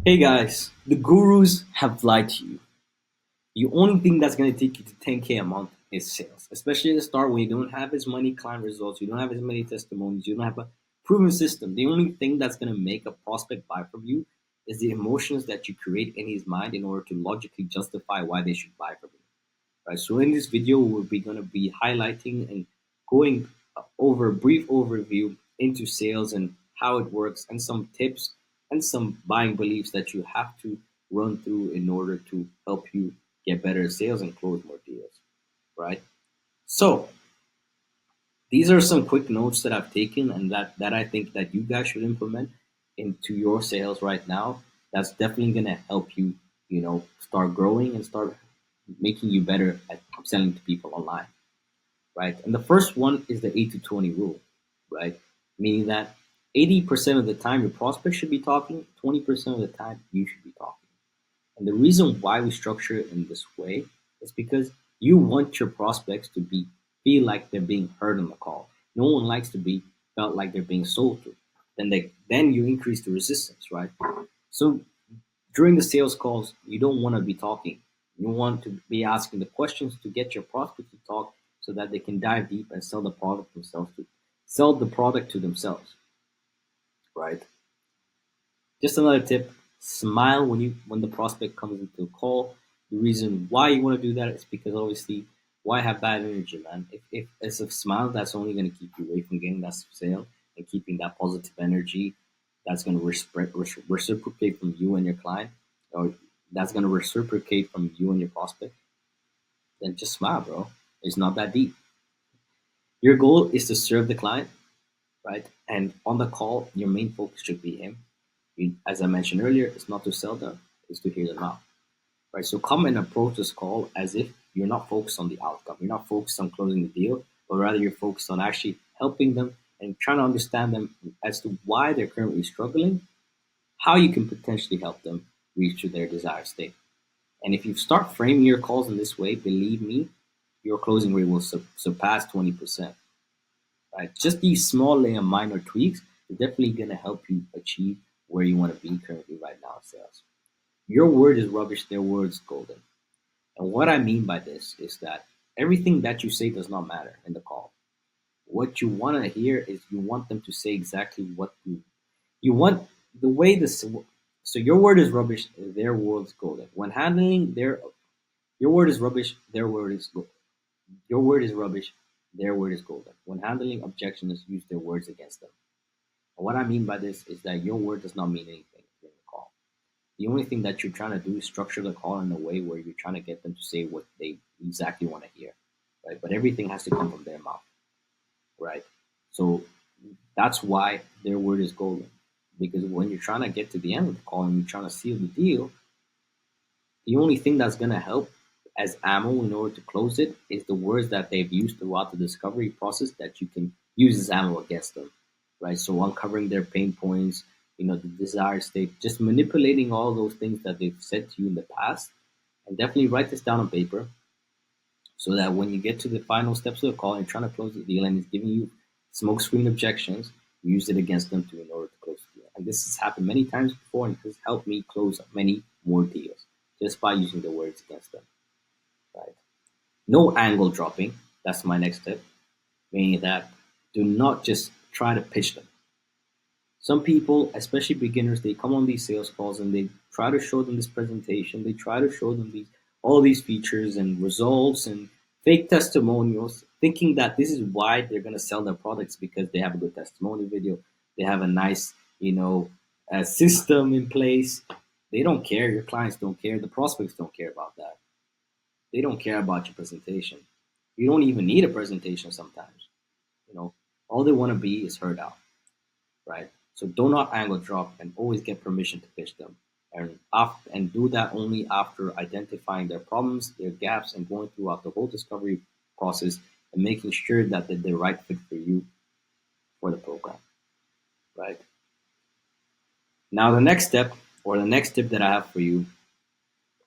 Hey guys, the gurus have lied to you. The only thing that's going to take you to 10K a month is sales, especially at the start when you don't have as many client results, you don't have as many testimonies, you don't have a proven system. The only thing that's going to make a prospect buy from you is the emotions that you create in his mind in order to logically justify why they should buy from you. Right. So in this video, we'll be going to be highlighting and going over a brief overview into sales and how it works, and some tips and some buying beliefs that you have to run through in order to help you get better sales and close more deals. Right. So these are some quick notes that I've taken and that I think that you guys should implement into your sales right now. That's definitely going to help you, start growing and start making you better at selling to people online, right? And the first one is the 80-20 rule, right? Meaning that 80% of the time your prospect should be talking, 20% of the time you should be talking. And the reason why we structure it in this way is because you want your prospects to be feel like they're being heard on the call. No one likes to be felt like they're being sold to. Then you increase the resistance, right? So during the sales calls, you don't want to be talking. You want to be asking the questions to get your prospect to talk so that they can dive deep and sell the product to themselves, right? Just another tip: smile when the prospect comes into a call. The reason why you want to do that is because obviously, why have bad energy, man? If it's a smile, that's only going to keep you away from getting that sale and keeping that positive energy. That's going to reciprocate from you and your client, or that's going to reciprocate from you and your prospect. Then just smile, bro. It's not that deep. Your goal is to serve the client, right? And on the call, your main focus should be him. As I mentioned earlier, it's not to sell them, it's to hear them out, right? So come and approach this call as if you're not focused on the outcome. You're not focused on closing the deal, but rather you're focused on actually helping them and trying to understand them as to why they're currently struggling, how you can potentially help them reach to their desired state. And if you start framing your calls in this way, believe me, your closing rate will surpass 20%. Right? Just these small and minor tweaks are definitely going to help you achieve where you want to be currently right now in sales. Your word is rubbish, their word is golden. And what I mean by this is that everything that you say does not matter in the call. What you want to hear is you want them to say exactly what you want the way this. So your word is rubbish, their word is golden. When handling your word is rubbish, their word is golden. Your word is rubbish, their word is golden. When handling objections, use their words against them. And what I mean by this is that your word does not mean anything during the call. The only thing that you're trying to do is structure the call in a way where you're trying to get them to say what they exactly want to hear, right? But everything has to come from their mouth, right? So that's why their word is golden. Because when you're trying to get to the end of the call and you're trying to seal the deal, the only thing that's going to help as ammo in order to close it is the words that they've used throughout the discovery process that you can use as ammo against them, right? So uncovering their pain points, the desired state, just manipulating all those things that they've said to you in the past, and definitely write this down on paper so that when you get to the final steps of the call and you're trying to close the deal and it's giving you smokescreen objections, you use it against them in order to close the deal. And this has happened many times before and has helped me close many more deals just by using the words against them. Right? No angle dropping. That's my next tip. Meaning that do not just try to pitch them. Some people, especially beginners, they come on these sales calls and they try to show them this presentation. They try to show them all these features and results and fake testimonials, thinking that this is why they're going to sell their products because they have a good testimony video. They have a nice, system in place. They don't care. Your clients don't care. The prospects don't care about that. They don't care about your presentation. You don't even need a presentation sometimes. You know, all they want to be is heard out, right? So do not angle drop and always get permission to pitch them. And do that only after identifying their problems, their gaps, and going throughout the whole discovery process and making sure that they're the right fit for you for the program, right? Now, the next step or the next tip that I have for you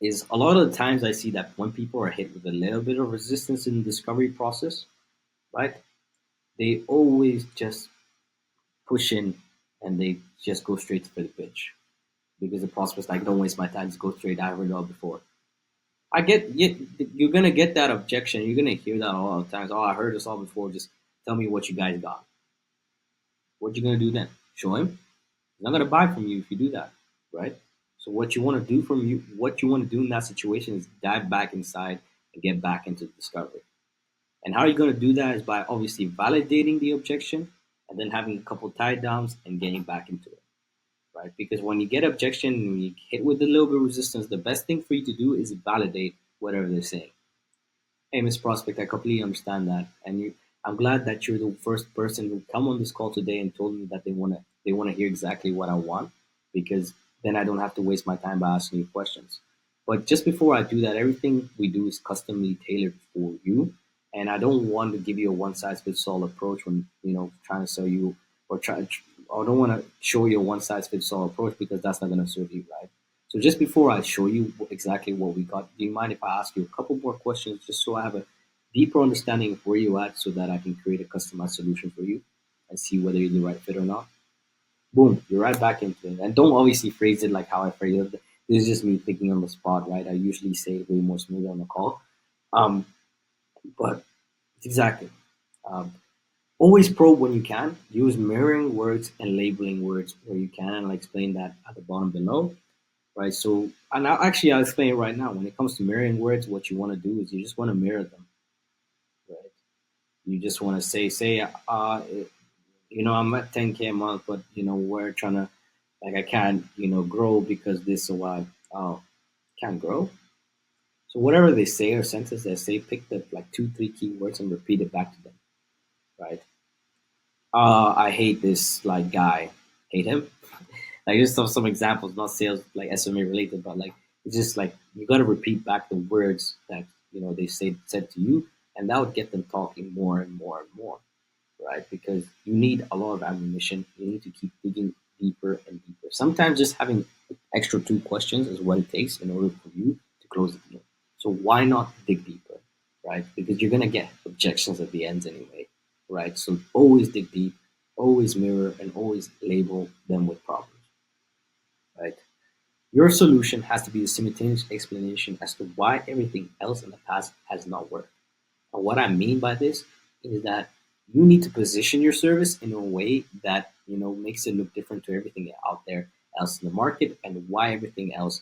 is a lot of the times I see that when people are hit with a little bit of resistance in the discovery process, right? They always just push in and they just go straight for the pitch because the prospect's like, don't waste my time, just go straight. I heard it all before. You're gonna get that objection. You're gonna hear that a lot of times. Oh, I heard this all before. Just tell me what you guys got. What you gonna do then? Show him. He's not gonna buy from you if you do that, right? So what you want to do in that situation is dive back inside and get back into the discovery. And how are you gonna do that is by obviously validating the objection and then having a couple tie downs and getting back into it, right? Because when you get objection and you hit with a little bit of resistance, the best thing for you to do is validate whatever they're saying. Hey, Miss Prospect, I completely understand that, and I'm glad that you're the first person who come on this call today and told me that they wanna hear exactly what I want, because then I don't have to waste my time by asking you questions. But just before I do that, everything we do is customly tailored for you, and I don't want to give you a one size fits all approach when trying to sell you or try. I don't want to show you a one size fits all approach because that's not going to serve you right. So just before I show you exactly what we got, do you mind if I ask you a couple more questions just so I have a deeper understanding of where you're at so that I can create a customized solution for you and see whether you're the right fit or not? Boom, you're right back into it. And don't obviously phrase it like how I phrase it. This is just me thinking on the spot, right? I usually say it way more smoothly on the call. Um, but exactly. Um, Always probe when you can. Use mirroring words and labeling words where you can, and I'll explain that at the bottom below, right? So, and I'll explain it right now. When it comes to mirroring words, what you want to do is you just want to mirror them, right? You just want to I'm at 10K a month, but we're trying to, like, I can't, grow because this or why. Oh, can't grow. So whatever they say or sentence they say, pick the like two, three keywords and repeat it back to them, right? I hate this like guy. Hate him. Like just some examples, not sales like SMA related, but like it's just like you got to repeat back the words that they said to you, and that would get them talking more and more and more, right? Because you need a lot of ammunition. You need to keep digging deeper and deeper. Sometimes just having extra two questions is what it takes in order for you to close the deal. So why not dig deeper, right? Because you're gonna get objections at the end anyway, right? So always dig deep, always mirror, and always label them with problems, right? Your solution has to be a simultaneous explanation as to why everything else in the past has not worked. And what I mean by this is that you need to position your service in a way that makes it look different to everything out there else in the market and why everything else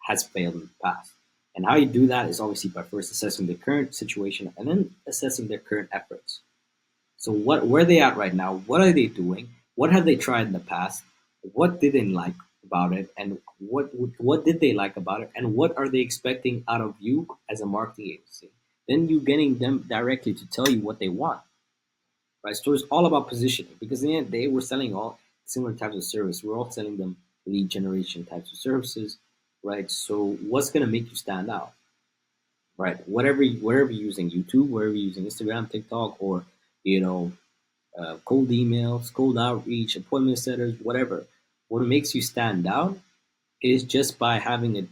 has failed in the past. And how you do that is obviously by first assessing the current situation and then assessing their current efforts. So where are they at right now? What are they doing? What have they tried in the past? What did they like about it? And what did they like about it? And what are they expecting out of you as a marketing agency? Then you getting them directly to tell you what they want, right? So it's all about positioning because in the end of the day, we're selling all similar types of service. We're all selling them lead generation types of services, right? So what's going to make you stand out, right? Whatever you're using YouTube, wherever you're using Instagram, TikTok, or you know cold emails, cold outreach, appointment setters, whatever. What makes you stand out is just by having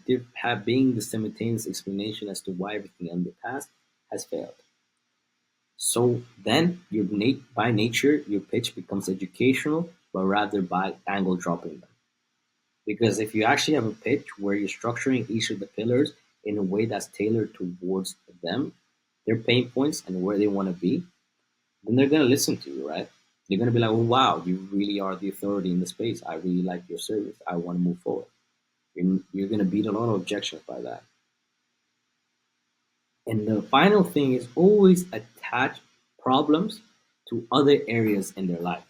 being the simultaneous explanation as to why everything in the past has failed. So then, by nature, your pitch becomes educational, but rather by angle dropping them. Because if you actually have a pitch where you're structuring each of the pillars in a way that's tailored towards them, their pain points, and where they want to be, then they're going to listen to you, right? They're going to be like, oh, wow, you really are the authority in the space. I really like your service. I want to move forward. You're going to beat a lot of objections by that. And the final thing is always attach problems to other areas in their life.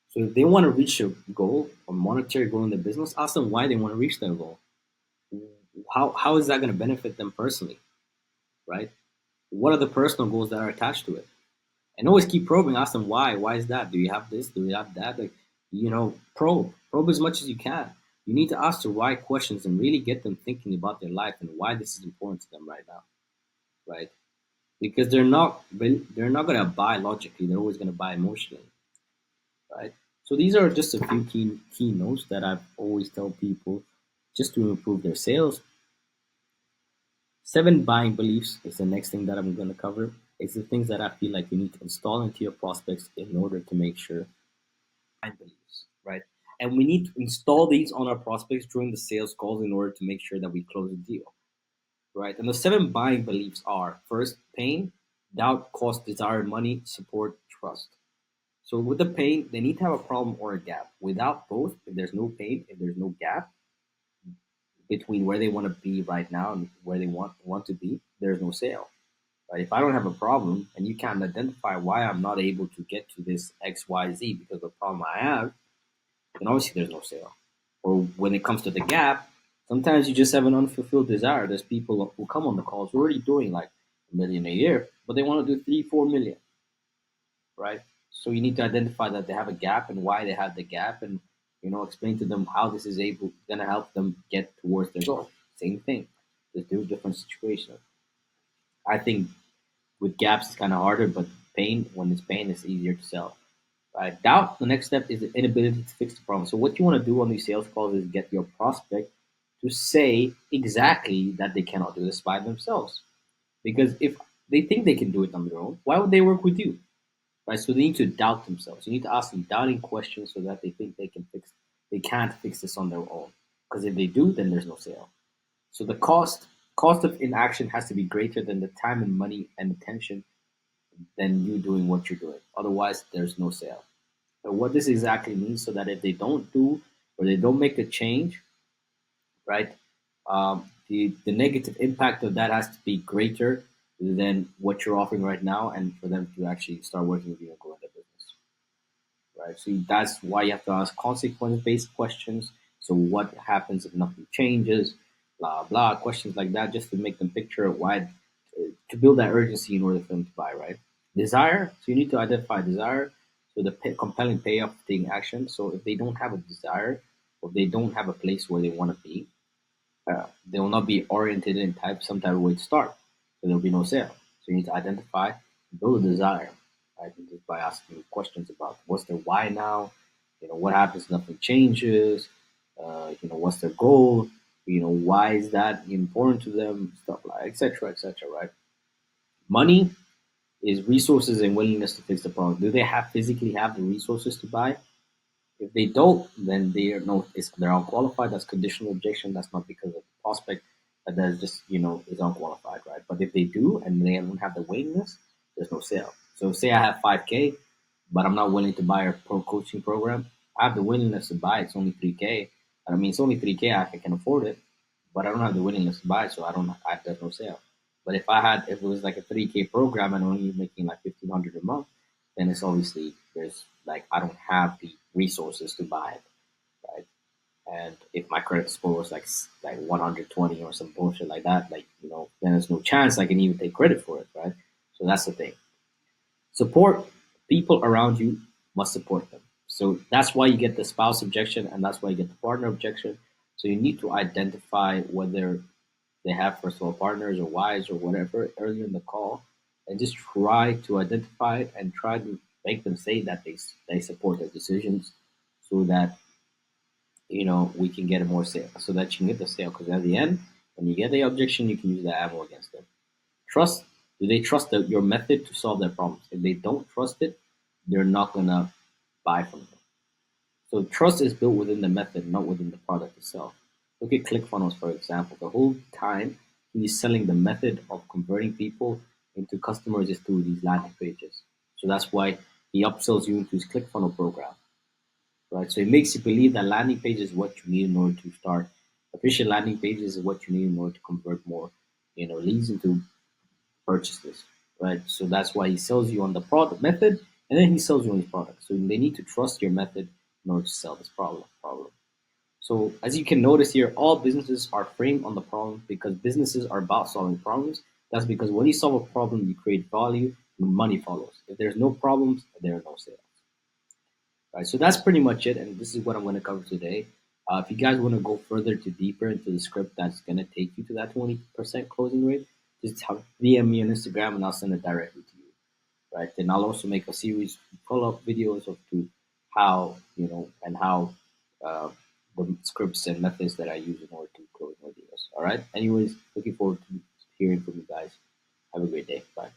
So if they want to reach a goal or monetary goal in their business, ask them why they want to reach their goal. How is that going to benefit them personally, right? What are the personal goals that are attached to it? And always keep probing. Ask them why. Why is that? Do you have this? Do you have that? Like, probe as much as you can. You need to ask the right questions and really get them thinking about their life and why this is important to them right now, right? Because they're not going to buy logically. They're always going to buy emotionally, right? So these are just a few key notes that I've always tell people just to improve their sales. 7 buying beliefs is the next thing that I'm going to cover. It's the things that I feel like you need to install into your prospects in order to make sure beliefs, right? And we need to install these on our prospects during the sales calls in order to make sure that we close the deal, right? And the seven buying beliefs are: first, pain, doubt, cost, desire, money, support, trust. So with the pain, they need to have a problem or a gap. Without both, if there's no pain, if there's no gap between where they want to be right now and where they want to be, there's no sale. Right? If I don't have a problem and you can't identify why I'm not able to get to this XYZ because of the problem I have, then obviously there's no sale. Or when it comes to the gap, sometimes you just have an unfulfilled desire. There's people who come on the calls who are already doing like 1 million a year, but they want to do 3, 4 million, right? So you need to identify that they have a gap and why they have the gap, and explain to them how this is able gonna help them get towards their goal. Same thing, just do different situations. I think with gaps it's kind of harder, but pain, when it's pain, it's easier to sell. Right? Doubt, the next step is the inability to fix the problem. So what you want to do on these sales calls is get your prospect to say exactly that they cannot do this by themselves. Because if they think they can do it on their own, why would they work with you? Right? So they need to doubt themselves. You need to ask them doubting questions so that they think they can't fix this on their own. Because if they do, then there's no sale. So the cost of inaction has to be greater than the time and money and attention than you doing what you're doing. Otherwise, there's no sale. So what this exactly means, so that if they don't do or they don't make a change, right, the negative impact of that has to be greater than what you're offering right now, and for them to actually start working with you and grow their business, right? So that's why you have to ask consequence-based questions. So what happens if nothing changes? Blah blah, questions like that, just to make them picture why, to build that urgency in order for them to buy, right? Desire. So you need to identify desire. So the compelling payoff of taking action. So if they don't have a desire, or they don't have a place where they want to be, they will not be oriented in some type of way to start. So there will be no sale. So you need to identify, build a desire, right? And just by asking questions about what's their why now, what happens if nothing changes, what's their goal, why is that important to them, stuff like etc. etc. Right? Money is resources and willingness to fix the problem. Do they physically have the resources to buy? If they don't, then they're unqualified. That's conditional objection. That's not because of the prospect, but that's just is unqualified, right? But if they do and they don't have the willingness, there's no sale. So say I have 5K, but I'm not willing to buy a pro coaching program. I have the willingness to buy. It's only 3K. I mean, it's only 3K. I can afford it, but I don't have the willingness to buy, so I don't. There's no sale. But if it was like a 3K program and only making like 1,500 a month, then it's obviously there's like I don't have the resources to buy it, right? And if my credit score was like 120 or some bullshit like that, then there's no chance I can even take credit for it, right? So that's the thing. Support, people around you must support them. So that's why you get the spouse objection, and that's why you get the partner objection. So you need to identify whether they have, first of all, partners or wives or whatever earlier in the call, and just try to identify it and try to make them say that they support their decisions, so that we can get a more sale, so that you can get the sale. Because at the end, when you get the objection, you can use the ammo against them. Trust. Do they trust your method to solve their problems? If they don't trust it, they're not gonna buy from you. So trust is built within the method, not within the product itself. Look at ClickFunnels, for example. The whole time he's selling the method of converting people into customers is through these landing pages. So that's why he upsells you into his ClickFunnel program, right? So it makes you believe that landing page is what you need in order to start. Official landing pages is what you need in order to convert more, leads into purchases, right? So that's why he sells you on the product method, and then he sells you on his product. So they need to trust your method in order to sell this problem. So as you can notice here, all businesses are framed on the problem because businesses are about solving problems. That's because when you solve a problem, you create value and money follows. If there's no problems, there are no sales. Right. So that's pretty much it. And this is what I'm going to cover today. If you guys want to go further to deeper into the script that's going to take you to that 20% closing rate, just DM me on Instagram and I'll send it directly to you. Right. Then I'll also make a series follow-up videos of to how, and how the scripts and methods that I use in order to close my deals. All right. Anyways, looking forward to hearing from you guys. Have a great day. Bye.